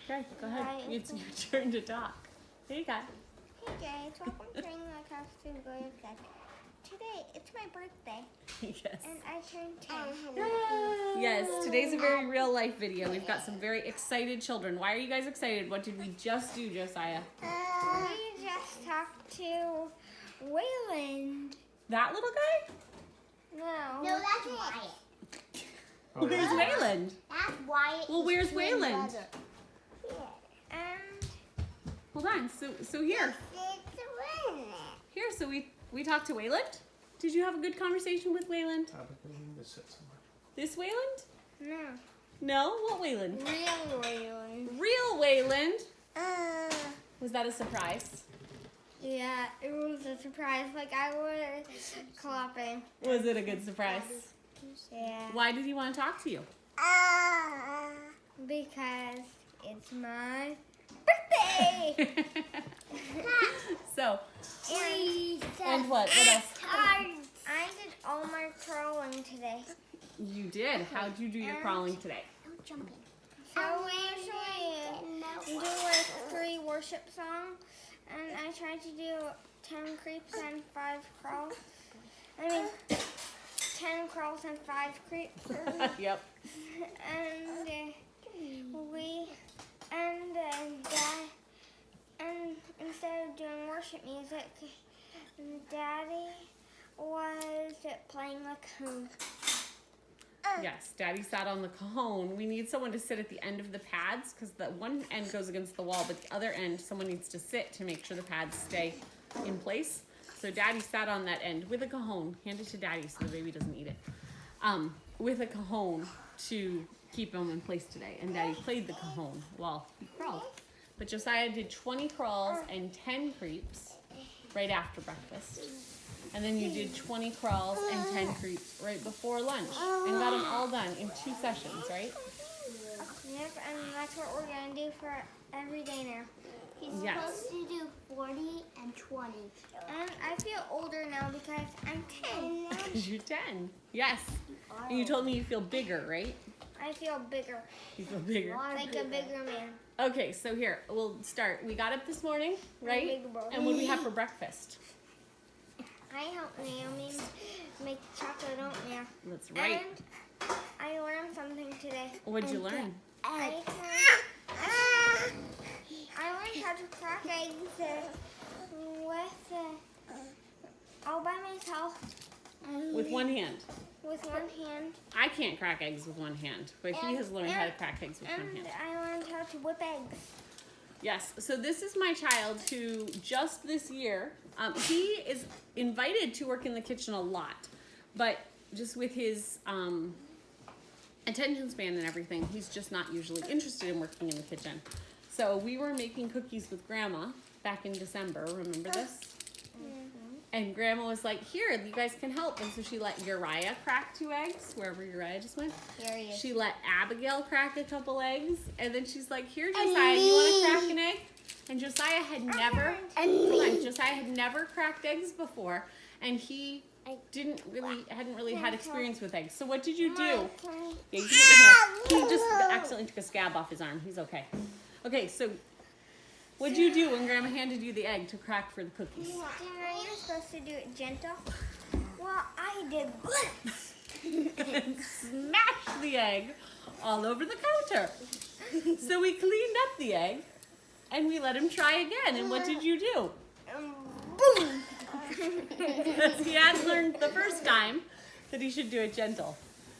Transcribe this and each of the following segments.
Okay, go ahead. It's your turn to talk. There you go. Hey guys, welcome to my costume going back. Today, it's my birthday. Yes. And I turned 10. Yes, today's a very real life video. We've got some very excited children. Why are you guys excited? What did we just do, Josiah? We just talked to Wayland. That little guy? No. No, that's Wyatt. Where's Wayland? That's Wyatt. Well, where's Wayland? And Hold on. So here. Here, so we talked to Wayland. Did you have a good conversation with Wayland? This Wayland? no. No? What Wayland? Real Wayland. Real Wayland. Was that a surprise? Yeah, it was a surprise. Like, I was clapping. Was it a good surprise? Yeah. Why did he want to talk to you? Because it's my birthday. So, and what? What else? I did all my crawling today. You did. How'd you do your crawling today? No jumping. So we usually do like 3 worship songs, and I tried to do 10 creeps and 5 crawls. I mean, 10 crawls and 5 creeps. Yep. And instead of doing worship music, Daddy was playing the cajon. Yes, Daddy sat on the cajon. We need someone to sit at the end of the pads because the one end goes against the wall, but the other end, someone needs to sit to make sure the pads stay in place. So Daddy sat on that end with a cajon. Hand it to Daddy so the baby doesn't eat it. With a cajon to keep him in place today. And Daddy played the cajon while he crawled. But Josiah did 20 crawls and 10 creeps right after breakfast. And then you did 20 crawls and 10 creeps right before lunch. And got them all done in 2 sessions, right? Yep, and that's what we're going to do for every day now. He's Yes. supposed to do 40 and 20. And I feel older now because I'm 10. Because you're 10. Yes. And you told me you feel bigger, right? I feel bigger, You feel bigger. like a bigger man. Okay, so here, we'll start. We got up this morning, right? Big boy. And what do we have for breakfast? I helped Naomi make chocolate oatmeal. That's right. And I learned something today. What'd you learn? I learned how to crack eggs all by myself. With one hand. With one hand. I can't crack eggs with one hand, but he has learned how to crack eggs with one And hand. I learned how to whip eggs. Yes, so this is my child who just this year, he is invited to work in the kitchen a lot, but just with his attention span and everything, he's just not usually interested in working in the kitchen. So we were making cookies with Grandma back in December, remember this? And Grandma was like, here, you guys can help. And so she let Uriah crack 2 eggs, wherever Uriah just went. Here he is. She let Abigail crack a couple eggs. And then she's like, here, Josiah, you want to crack an egg? And Josiah had never cracked eggs before. And he hadn't really had experience with eggs. So what did you do? Yeah, you can hit your hand. He just accidentally took a scab off his arm. He's okay. Okay, so what did you do when Grandma handed you the egg to crack for the cookies? You're supposed to do it gentle. Well, I did this. And smashed the egg all over the counter. So we cleaned up the egg and we let him try again. And what did you do? Boom! Because he had learned the first time that he should do it gentle.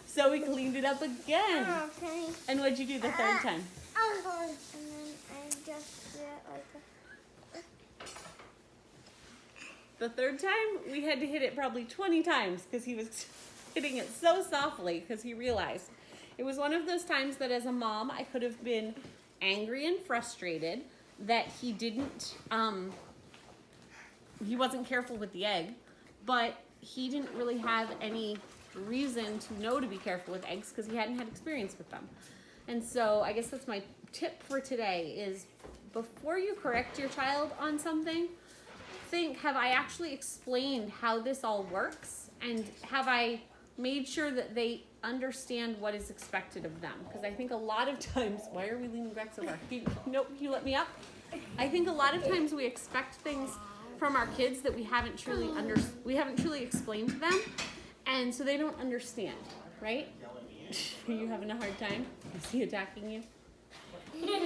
So we cleaned it up again. Okay. And what did you do the third time? And then I just did it like this. The third time, we had to hit it probably 20 times because he was hitting it so softly because he realized it was one of those times that as a mom, I could have been angry and frustrated that he wasn't careful with the egg, but he didn't really have any reason to know to be careful with eggs because he hadn't had experience with them. And so I guess that's my tip for today is before you correct your child on something, think, have I actually explained how this all works? And have I made sure that they understand what is expected of them. Because I think a lot of times, why are we leaning back so far? Nope, you let me up. I think a lot of times we expect things from our kids that we haven't truly explained to them, and so they don't understand, right? Are you having a hard time? Is he attacking you?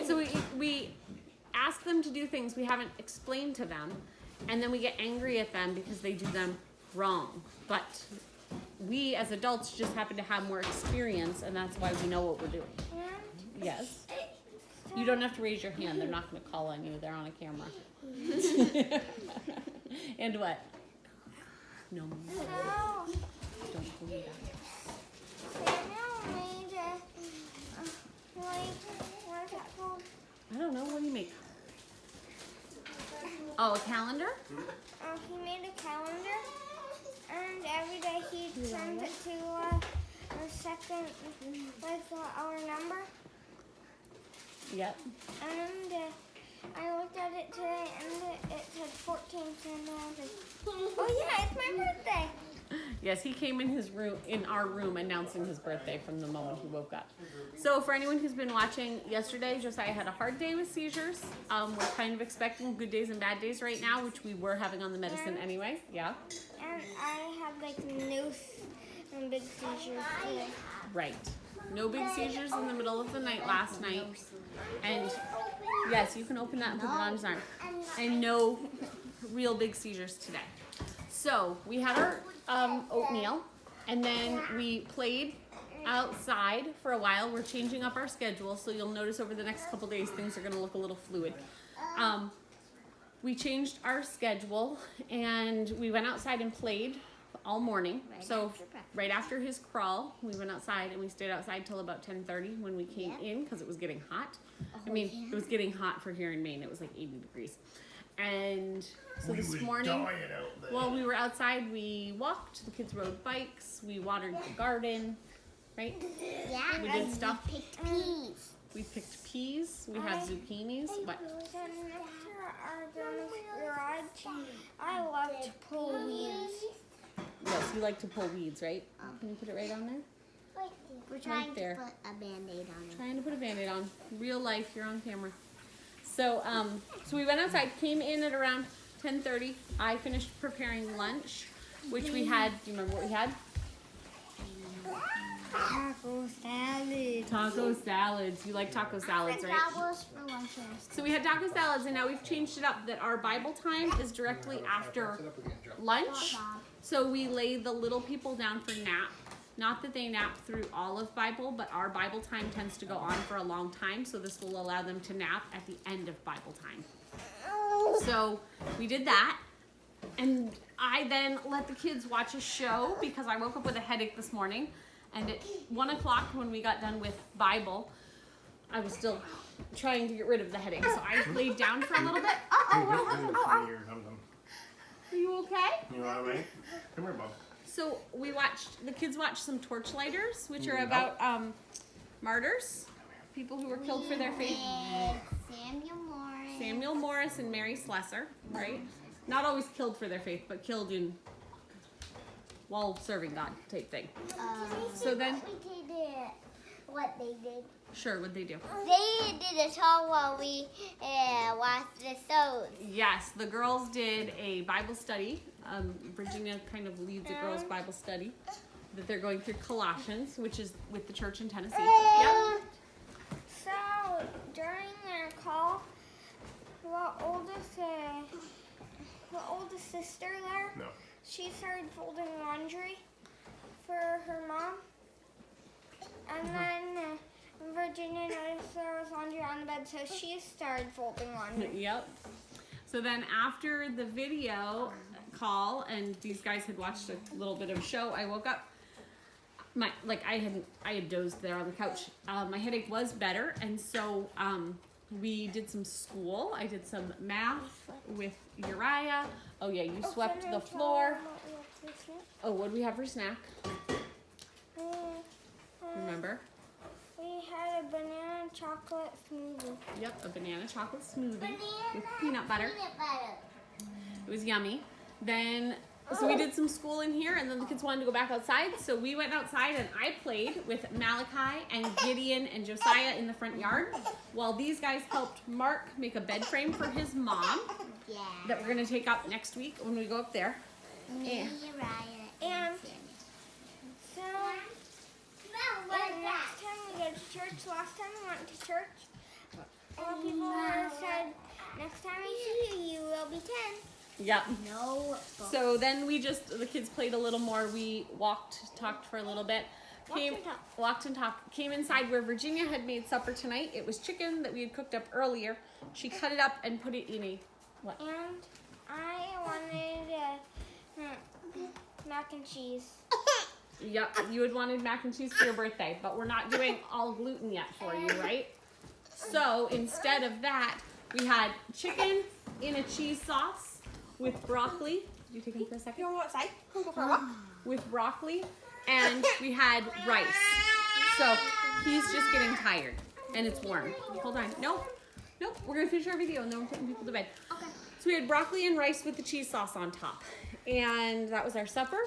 So we ask them to do things we haven't explained to them, and then we get angry at them because they do them wrong. But we as adults just happen to have more experience, and that's why we know what we're doing. Yes? You don't have to raise your hand. They're not going to call on you. They're on a camera. And what? No. Don't do that. What's that called? I don't know. What do you make? Oh, a calendar? He made a calendar, and every day he sends it to our second, with our number. Yep. And I looked at it today, and it said 14th, and I was like, oh yeah, it's my birthday. Yes, he came in our room announcing his birthday from the moment he woke up. So for anyone who's been watching, yesterday Josiah had a hard day with seizures. We're kind of expecting good days and bad days right now, which we were having on the medicine anyway. Yeah. And I had like no big seizures today. Right. No big seizures in the middle of the night last night. And yes, you can open that and put it on his arm. And no real big seizures today. So we had our oatmeal, and then we played outside for a while. We're changing up our schedule, so you'll notice over the next couple days things are going to look a little fluid. We changed our schedule, and we went outside and played all morning. So right after his crawl, we went outside, and we stayed outside till about 10:30 when we came in, because it was getting hot. I mean, it was getting hot for here in Maine. It was like 80 degrees. And so this morning, while we were outside, we walked, the kids rode bikes, we watered the garden, right? Yeah. We did stuff. We picked peas. We picked peas, we have zucchinis. What? Then next to our garage, I love to pull weeds. Yes, you like to pull weeds, right? Can you put it right on there? We're trying there. to put a Band-Aid on it. Trying to put a Band-Aid on. Real life, you're on camera. So, so we went outside, came in at around 10:30. I finished preparing lunch, which we had, do you remember what we had? Taco salad. Taco salads. You like taco salads, right? That was for lunch. So we had taco salads, and now we've changed it up that our Bible time is directly after lunch. So we lay the little people down for nap. Not that they nap through all of Bible, but our Bible time tends to go on for a long time, so this will allow them to nap at the end of Bible time. So we did that, and I then let the kids watch a show because I woke up with a headache this morning, and at 1 o'clock when we got done with Bible, I was still trying to get rid of the headache, so I laid down for a little bit. Are you okay? You all right? Come here, Bob. So the kids watched some Torchlighters, which are about martyrs, people who were killed for their faith. Samuel Morris and Mary Slessor, right? Not always killed for their faith, but killed in while serving God type thing. So then, What they did. sure, what'd they do? They did a talk while we watched the shows. Yes, the girls did a Bible study. Virginia kind of leads a girls' Bible study that they're going through Colossians, which is with the church in Tennessee. Yep. So during their call, the oldest sister there, No. she started folding laundry for her mom, and then Virginia noticed there was laundry on the bed, so she started folding laundry. Yep. So then after the video call, and these guys had watched a little bit of a show, I woke up. I had dozed there on the couch. My headache was better, and so we did some school. I did some math with Uriah. Oh yeah, you swept the floor. Oh, what did we have for snack? Remember? We had a banana chocolate smoothie. Yep, a banana chocolate smoothie with peanut butter. It was yummy. Then So we did some school in here, and then the kids wanted to go back outside. So we went outside, and I played with Malachi and Gideon and Josiah in the front yard, while these guys helped Mark make a bed frame for his mom that we're gonna take up next week when we go up there. Me, Uriah, And Sammy. so, and next time we go to church, last time we went to church, all people said, next time I see you, you will be 10. Yep. No. So then the kids played a little more. We talked for a little bit. Walked and talked. Came inside where Virginia had made supper tonight. It was chicken that we had cooked up earlier. She cut it up and put it in a, what? And I wanted mac and cheese. Yep, you had wanted mac and cheese for your birthday, but we're not doing all gluten yet for you, right? So instead of that, we had chicken in a cheese sauce with broccoli. Did you take him for a second? You want to go outside? We'll go for a walk. With broccoli, and we had rice. So he's just getting tired, and it's warm. Hold on. Nope, we're gonna finish our video, and then we're putting people to bed. Okay. So we had broccoli and rice with the cheese sauce on top, and that was our supper.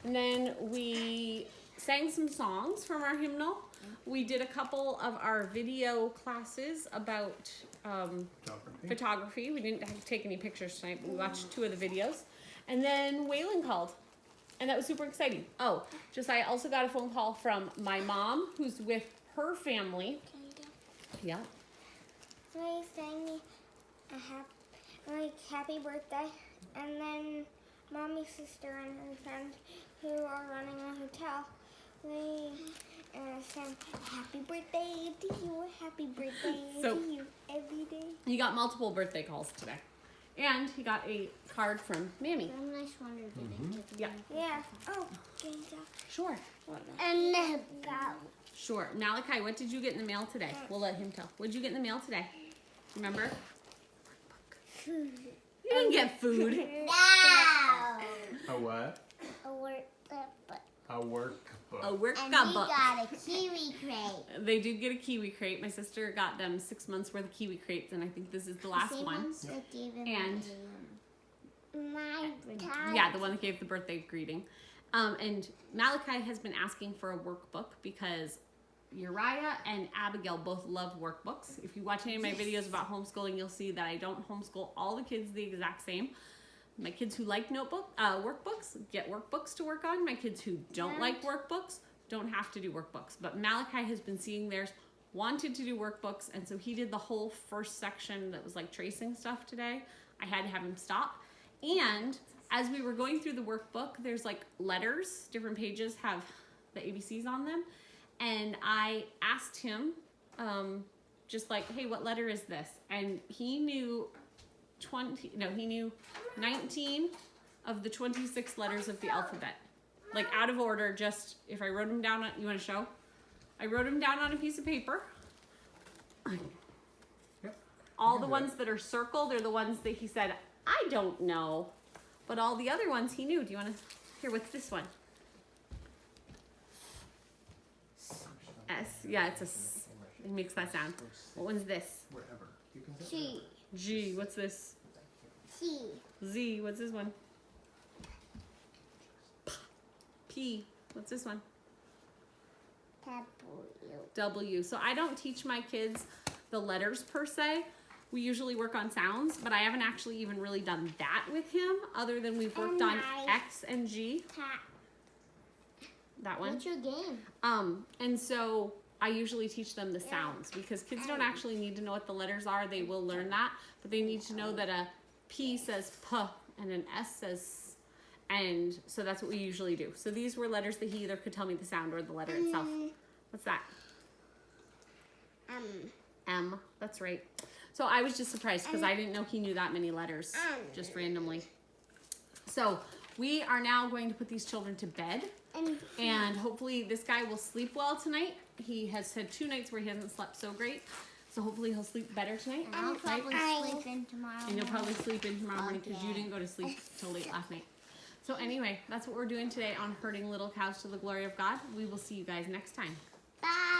And then we sang some songs from our hymnal. We did a couple of our video classes about photography. We didn't have to take any pictures tonight, but we watched 2 of the videos. And then Waylon called, and that was super exciting. Oh, Josiah also got a phone call from my mom, who's with her family. Can you go? Yeah. Somebody sang me a happy birthday, and then Mommy's sister and her friend who are running a hotel, they sang happy birthday to you, happy birthday So- to you every day. He got multiple birthday calls today. And he got a card from Mammy. I'm nice wonder Yeah. Yeah. Oh, can you go? Sure. And go. Sure. Malachi, what did you get in the mail today? We'll let him tell. What did you get in the mail today? Remember? Food. You didn't get food. No. A what? A workbook. A workbook. A work And we book. got a kiwi crate. They did get a kiwi crate. My sister got them 6 months worth of kiwi crates, and I think this is the last Same one. ones that gave him And- my time. Yeah, the one that gave the birthday greeting. And Malachi has been asking for a workbook because Uriah and Abigail both love workbooks. If you watch any of my videos about homeschooling, you'll see that I don't homeschool all the kids the exact same. My kids who like workbooks get workbooks to work on. My kids who don't like workbooks don't have to do workbooks. But Malachi has been seeing theirs, wanted to do workbooks, and so he did the whole first section that was like tracing stuff today. I had to have him stop. And as we were going through the workbook, there's like letters, different pages have the ABCs on them. And I asked him, just like, hey, what letter is this? And he knew 19 of the 26 letters of the alphabet. Like out of order, just, if I wrote them down, you want to show? I wrote them down on a piece of paper. Yep. All the ones that are circled are the ones that he said, I don't know. But all the other ones he knew. Do you want to, here, what's this one? S. Yeah, it's a S. It makes that sound. What one's this? Wherever. You can say G. G. What's this? C. Z. What's this one? P. What's this one? W. So I don't teach my kids the letters per se. We usually work on sounds, but I haven't actually even really done that with him, other than we've worked on X and G. That one. What's your game? And so I usually teach them the sounds because kids don't actually need to know what the letters are. They will learn that, but they need to know that a P says P and an S says S. And so that's what we usually do. So these were letters that he either could tell me the sound or the letter itself. What's that? M. That's right. So I was just surprised because I didn't know he knew that many letters just randomly. So we are now going to put these children to bed. And hopefully this guy will sleep well tonight. He has had 2 nights where he hasn't slept so great. So hopefully he'll sleep better tonight. And I'll probably sleep in tomorrow. And you'll probably sleep in tomorrow morning because you didn't go to sleep till late last night. So anyway, that's what we're doing today on Herding Little Cows to the Glory of God. We will see you guys next time. Bye.